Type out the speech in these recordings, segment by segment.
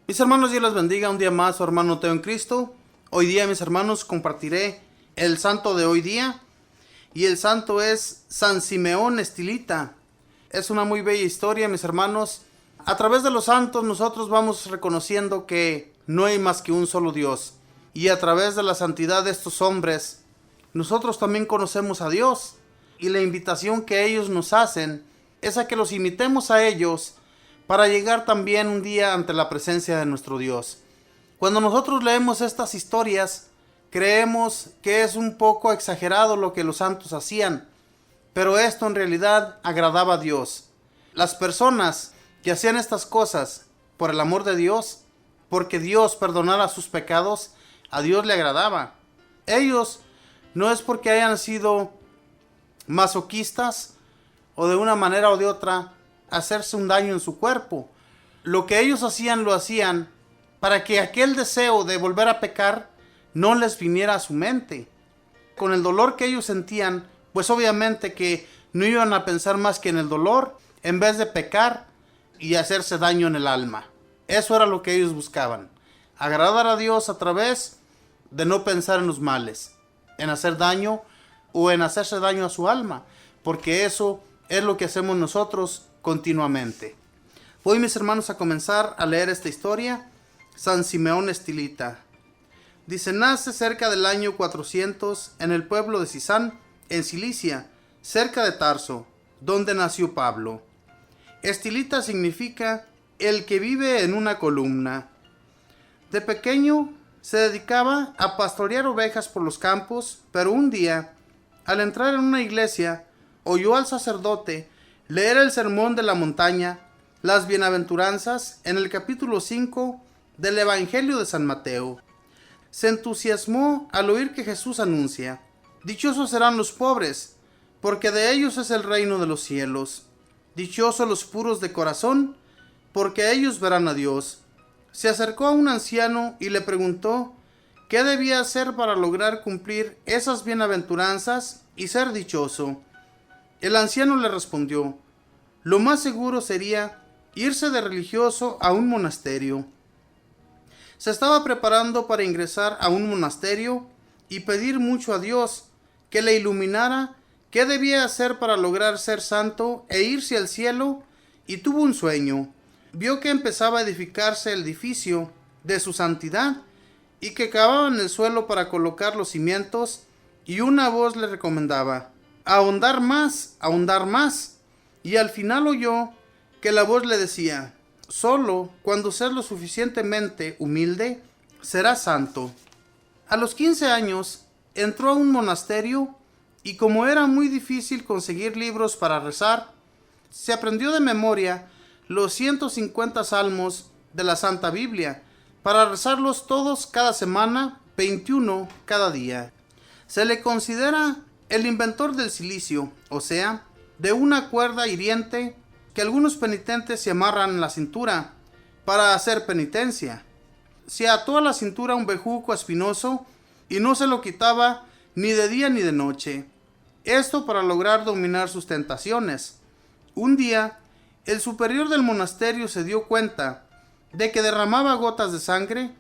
Mis hermanos, Dios les bendiga un día más, su hermano Teo en Cristo. Hoy día, mis hermanos, compartiré el santo de hoy día. Y el santo es San Simeón Estilita. Es una muy bella historia, mis hermanos. A través de los santos nosotros vamos reconociendo que no hay más que un solo Dios. Y a través de la santidad de estos hombres, nosotros también conocemos a Dios. Y la invitación que ellos nos hacen es a que los imitemos a ellos para llegar también un día ante la presencia de nuestro Dios. Cuando nosotros leemos estas historias, creemos que es un poco exagerado lo que los santos hacían, pero esto en realidad agradaba a Dios. Las personas que hacían estas cosas por el amor de Dios, porque Dios perdonara sus pecados, a Dios le agradaba. Ellos no es porque hayan sido masoquistas o de una manera o de otra hacerse un daño en su cuerpo. Lo que ellos hacían lo hacían para que aquel deseo de volver a pecar no les viniera a su mente. Con el dolor que ellos sentían, pues obviamente que no iban a pensar más que en el dolor en vez de pecar y hacerse daño en el alma. Eso era lo que ellos buscaban, agradar a Dios a través de no pensar en los males, en hacer daño o en hacerse daño a su alma, porque eso es lo que hacemos nosotros continuamente. Voy, mis hermanos, a comenzar a leer esta historia. San Simeón Estilita. Dice: nace cerca del año 400 en el pueblo de Sisán, en Cilicia, cerca de Tarso, donde nació Pablo. Estilita significa el que vive en una columna. De pequeño se dedicaba a pastorear ovejas por los campos, pero un día, al entrar en una iglesia, oyó al sacerdote leer el sermón de la montaña, las bienaventuranzas, en el capítulo 5 del Evangelio de San Mateo. Se entusiasmó al oír que Jesús anuncia: dichosos serán los pobres, porque de ellos es el reino de los cielos. Dichosos los puros de corazón, porque ellos verán a Dios. Se acercó a un anciano y le preguntó qué debía hacer para lograr cumplir esas bienaventuranzas y ser dichoso. El anciano le respondió: lo más seguro sería irse de religioso a un monasterio. Se estaba preparando para ingresar a un monasterio y pedir mucho a Dios que le iluminara qué debía hacer para lograr ser santo e irse al cielo, y tuvo un sueño. Vio que empezaba a edificarse el edificio de su santidad y que cavaba en el suelo para colocar los cimientos, y una voz le recomendaba: ahondar más, y al final oyó que la voz le decía: solo cuando seas lo suficientemente humilde, serás santo. A los 15 años entró a un monasterio y, como era muy difícil conseguir libros para rezar, se aprendió de memoria los 150 salmos de la Santa Biblia para rezarlos todos cada semana, 21 cada día. Se le considera el inventor del cilicio, o sea, de una cuerda hiriente que algunos penitentes se amarran en la cintura para hacer penitencia. Se ató a la cintura un bejuco espinoso y no se lo quitaba ni de día ni de noche. Esto para lograr dominar sus tentaciones. Un día, el superior del monasterio se dio cuenta de que derramaba gotas de sangre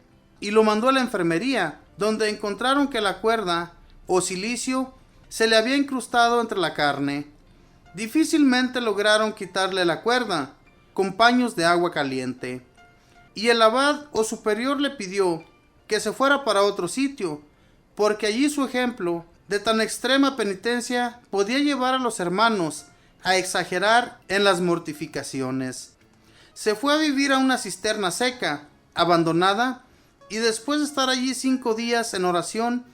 y lo mandó a la enfermería, donde encontraron que la cuerda o cilicio se le había incrustado entre la carne. Difícilmente lograron quitarle la cuerda con paños de agua caliente, y el abad o superior le pidió que se fuera para otro sitio, porque allí su ejemplo de tan extrema penitencia podía llevar a los hermanos a exagerar en las mortificaciones. Se fue a vivir a una cisterna seca, abandonada, y después de estar allí 5 días en oración,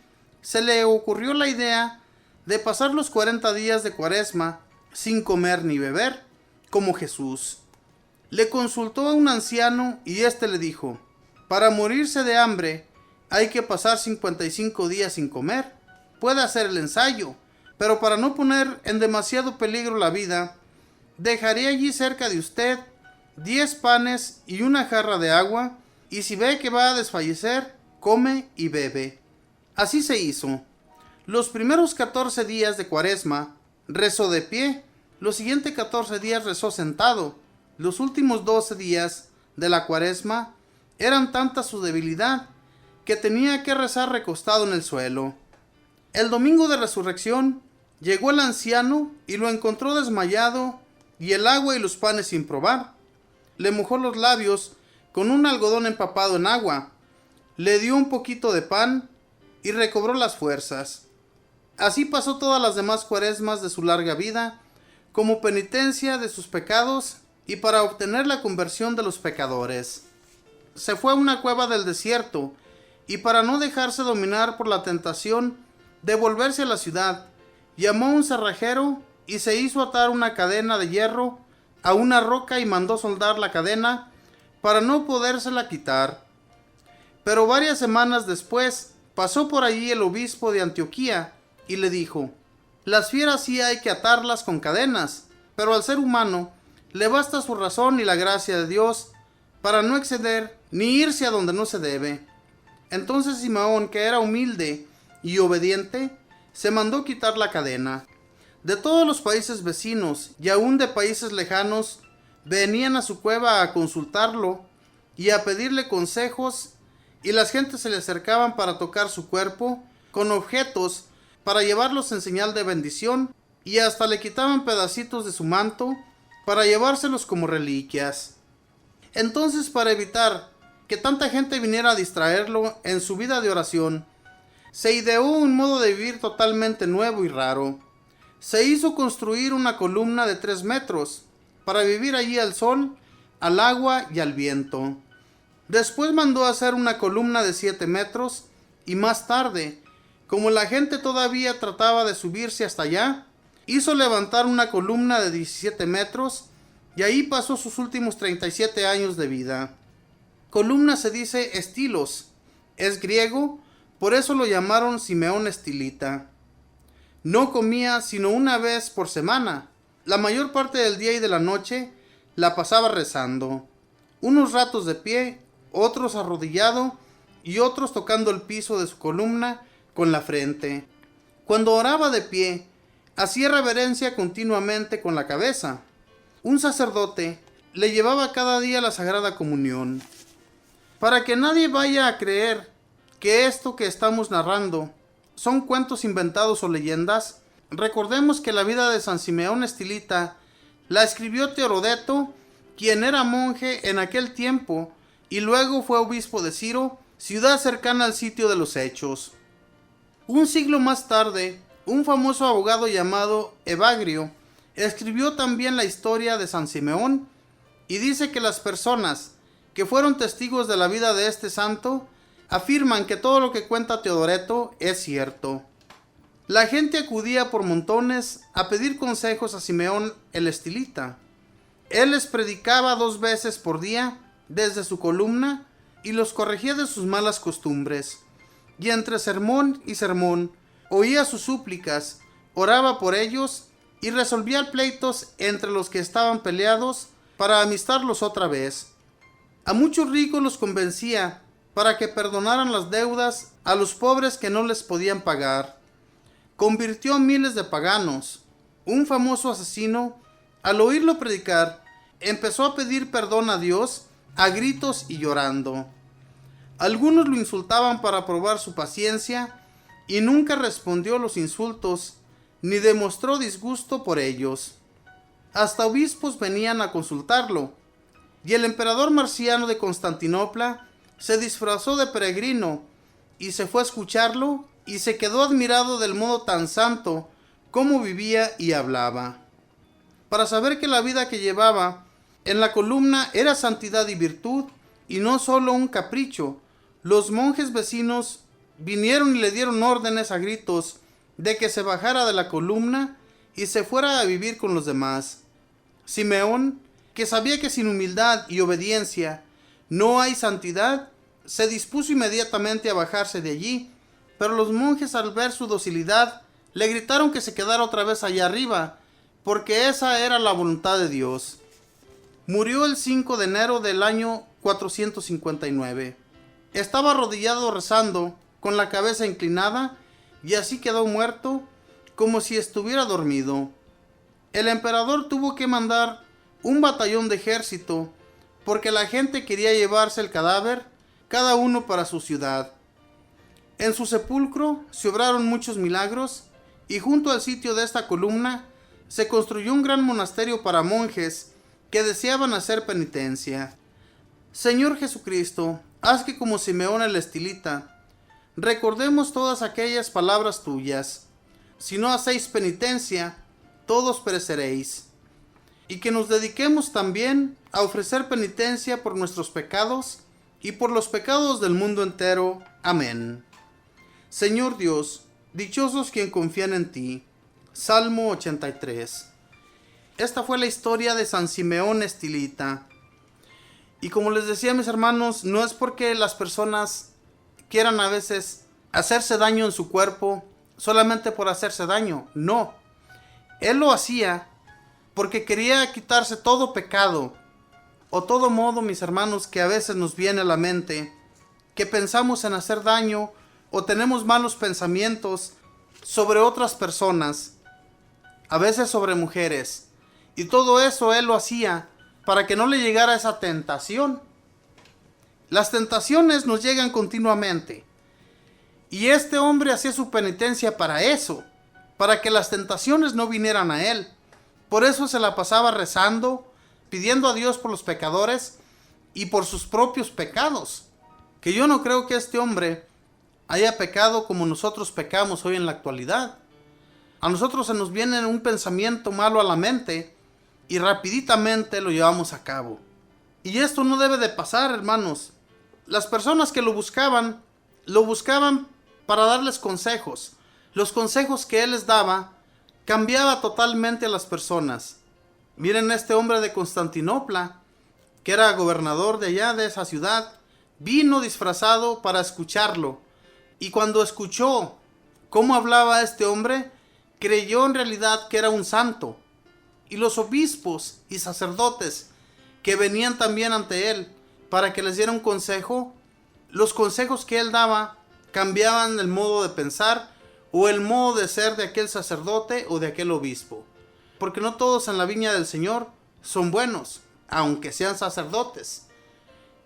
se le ocurrió la idea de pasar los 40 días de Cuaresma sin comer ni beber, como Jesús. Le consultó a un anciano y éste le dijo: para morirse de hambre hay que pasar 55 días sin comer. Puede hacer el ensayo, pero para no poner en demasiado peligro la vida, dejaré allí cerca de usted 10 panes y una jarra de agua, y si ve que va a desfallecer, come y bebe. Así se hizo. Los primeros 14 días de Cuaresma rezó de pie, los siguientes 14 días rezó sentado, los últimos 12 días de la Cuaresma Eran tanta su debilidad que tenía que rezar recostado en el suelo. El domingo de resurrección llegó el anciano y lo encontró desmayado y el agua y los panes sin probar. Le mojó los labios con un algodón empapado en agua, le dio un poquito de pan y recobró las fuerzas. Así pasó todas las demás cuaresmas de su larga vida, como penitencia de sus pecados y para obtener la conversión de los pecadores. Se fue a una cueva del desierto y para no dejarse dominar por la tentación de volverse a la ciudad, llamó a un cerrajero y se hizo atar una cadena de hierro a una roca y mandó soldar la cadena para no podérsela quitar. Pero varias semanas después pasó por allí el obispo de Antioquía y le dijo: las fieras sí hay que atarlas con cadenas, pero al ser humano le basta su razón y la gracia de Dios para no exceder ni irse a donde no se debe. Entonces Simeón, que era humilde y obediente, se mandó quitar la cadena. De todos los países vecinos y aún de países lejanos venían a su cueva a consultarlo y a pedirle consejos, y las gentes se le acercaban para tocar su cuerpo con objetos para llevarlos en señal de bendición, y hasta le quitaban pedacitos de su manto para llevárselos como reliquias. Entonces, para evitar que tanta gente viniera a distraerlo en su vida de oración, se ideó un modo de vivir totalmente nuevo y raro. Se hizo construir una columna de 3 metros para vivir allí al sol, al agua y al viento. Después mandó hacer una columna de 7 metros y más tarde, como la gente todavía trataba de subirse hasta allá, hizo levantar una columna de 17 metros y ahí pasó sus últimos 37 años de vida. Columna se dice estilos, es griego, por eso lo llamaron Simeón Estilita. No comía sino una vez por semana. La mayor parte del día y de la noche la pasaba rezando. Unos ratos de pie, otros arrodillado y otros tocando el piso de su columna con la frente. Cuando oraba de pie, hacía reverencia continuamente con la cabeza. Un sacerdote le llevaba cada día la Sagrada Comunión. Para que nadie vaya a creer que esto que estamos narrando son cuentos inventados o leyendas, recordemos que la vida de San Simeón Estilita la escribió Teodoreto, quien era monje en aquel tiempo y luego fue obispo de Ciro, ciudad cercana al sitio de los Hechos. Un siglo más tarde, un famoso abogado llamado Evagrio escribió también la historia de San Simeón y dice que las personas que fueron testigos de la vida de este santo afirman que todo lo que cuenta Teodoreto es cierto. La gente acudía por montones a pedir consejos a Simeón el Estilita. Él les predicaba 2 veces por día desde su columna y los corregía de sus malas costumbres. Y entre sermón y sermón oía sus súplicas, oraba por ellos y resolvía pleitos entre los que estaban peleados para amistarlos otra vez. A muchos ricos los convencía para que perdonaran las deudas a los pobres que no les podían pagar. Convirtió a miles de paganos. Un famoso asesino, al oírlo predicar, empezó a pedir perdón a Dios a gritos y llorando. Algunos lo insultaban para probar su paciencia y nunca respondió los insultos ni demostró disgusto por ellos. Hasta obispos venían a consultarlo, y el emperador Marciano de Constantinopla se disfrazó de peregrino y se fue a escucharlo y se quedó admirado del modo tan santo como vivía y hablaba. Para saber que la vida que llevaba en la columna era santidad y virtud y no solo un capricho, los monjes vecinos vinieron y le dieron órdenes a gritos de que se bajara de la columna y se fuera a vivir con los demás. Simeón, que sabía que sin humildad y obediencia no hay santidad, se dispuso inmediatamente a bajarse de allí, pero los monjes, al ver su docilidad, le gritaron que se quedara otra vez allá arriba, porque esa era la voluntad de Dios. Murió el 5 de enero del año 459. Estaba arrodillado rezando, con la cabeza inclinada, y así quedó muerto, como si estuviera dormido. El emperador tuvo que mandar un batallón de ejército porque la gente quería llevarse el cadáver, cada uno para su ciudad. En su sepulcro se obraron muchos milagros, y junto al sitio de esta columna se construyó un gran monasterio para monjes que deseaban hacer penitencia. Señor Jesucristo, haz que como Simeón el estilita, recordemos todas aquellas palabras tuyas. Si no hacéis penitencia, todos pereceréis. Y que nos dediquemos también a ofrecer penitencia por nuestros pecados y por los pecados del mundo entero. Amén. Señor Dios, dichosos quien confían en ti. Salmo 83. Esta fue la historia de San Simeón Estilita. Y como les decía, mis hermanos, no es porque las personas quieran a veces hacerse daño en su cuerpo solamente por hacerse daño. No. Él lo hacía porque quería quitarse todo pecado o todo modo, mis hermanos, que a veces nos viene a la mente, que pensamos en hacer daño o tenemos malos pensamientos sobre otras personas, a veces sobre mujeres. Y todo eso él lo hacía para que no le llegara esa tentación. Las tentaciones nos llegan continuamente. Y este hombre hacía su penitencia para eso, para que las tentaciones no vinieran a él. Por eso se la pasaba rezando, pidiendo a Dios por los pecadores y por sus propios pecados. Que yo no creo que este hombre haya pecado como nosotros pecamos hoy en la actualidad. A nosotros se nos viene un pensamiento malo a la mente y rapiditamente lo llevamos a cabo. Y esto no debe de pasar, hermanos. Las personas que lo buscaban para darles consejos. Los consejos que él les daba cambiaba totalmente a las personas. Miren, este hombre de Constantinopla, que era gobernador de allá, de esa ciudad, vino disfrazado para escucharlo. Y cuando escuchó cómo hablaba este hombre, creyó en realidad que era un santo. Y los obispos y sacerdotes que venían también ante él para que les diera un consejo, los consejos que él daba cambiaban el modo de pensar o el modo de ser de aquel sacerdote o de aquel obispo. Porque no todos en la viña del Señor son buenos, aunque sean sacerdotes.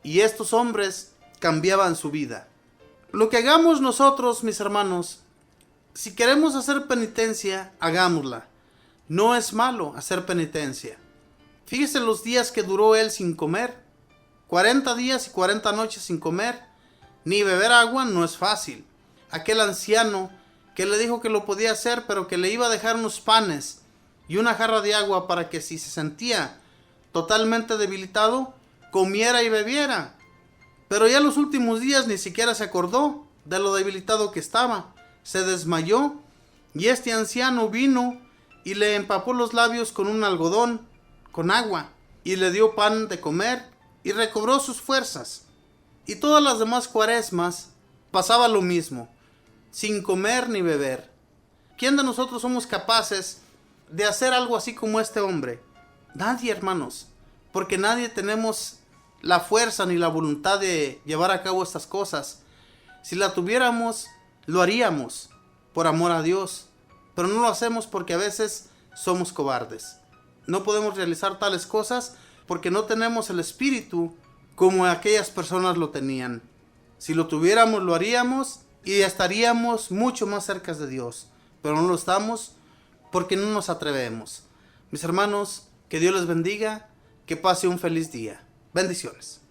Y estos hombres cambiaban su vida. Lo que hagamos nosotros, mis hermanos, si queremos hacer penitencia, hagámosla. No es malo hacer penitencia. Fíjese los días que duró él sin comer. 40 días y 40 noches sin comer. Ni beber agua no es fácil. Aquel anciano que le dijo que lo podía hacer, pero que le iba a dejar unos panes y una jarra de agua para que si se sentía totalmente debilitado, comiera y bebiera. Pero ya los últimos días ni siquiera se acordó de lo debilitado que estaba. Se desmayó y este anciano vino y le empapó los labios con un algodón, con agua, y le dio pan de comer y recobró sus fuerzas. Y todas las demás cuaresmas pasaba lo mismo, sin comer ni beber. ¿Quién de nosotros somos capaces de hacer algo así como este hombre? Nadie, hermanos, porque nadie tenemos la fuerza ni la voluntad de llevar a cabo estas cosas. Si la tuviéramos, lo haríamos por amor a Dios, pero no lo hacemos porque a veces somos cobardes. No podemos realizar tales cosas porque no tenemos el espíritu como aquellas personas lo tenían. Si lo tuviéramos, lo haríamos y estaríamos mucho más cerca de Dios, pero no lo estamos porque no nos atrevemos. Mis hermanos, que Dios les bendiga, que pase un feliz día. Bendiciones.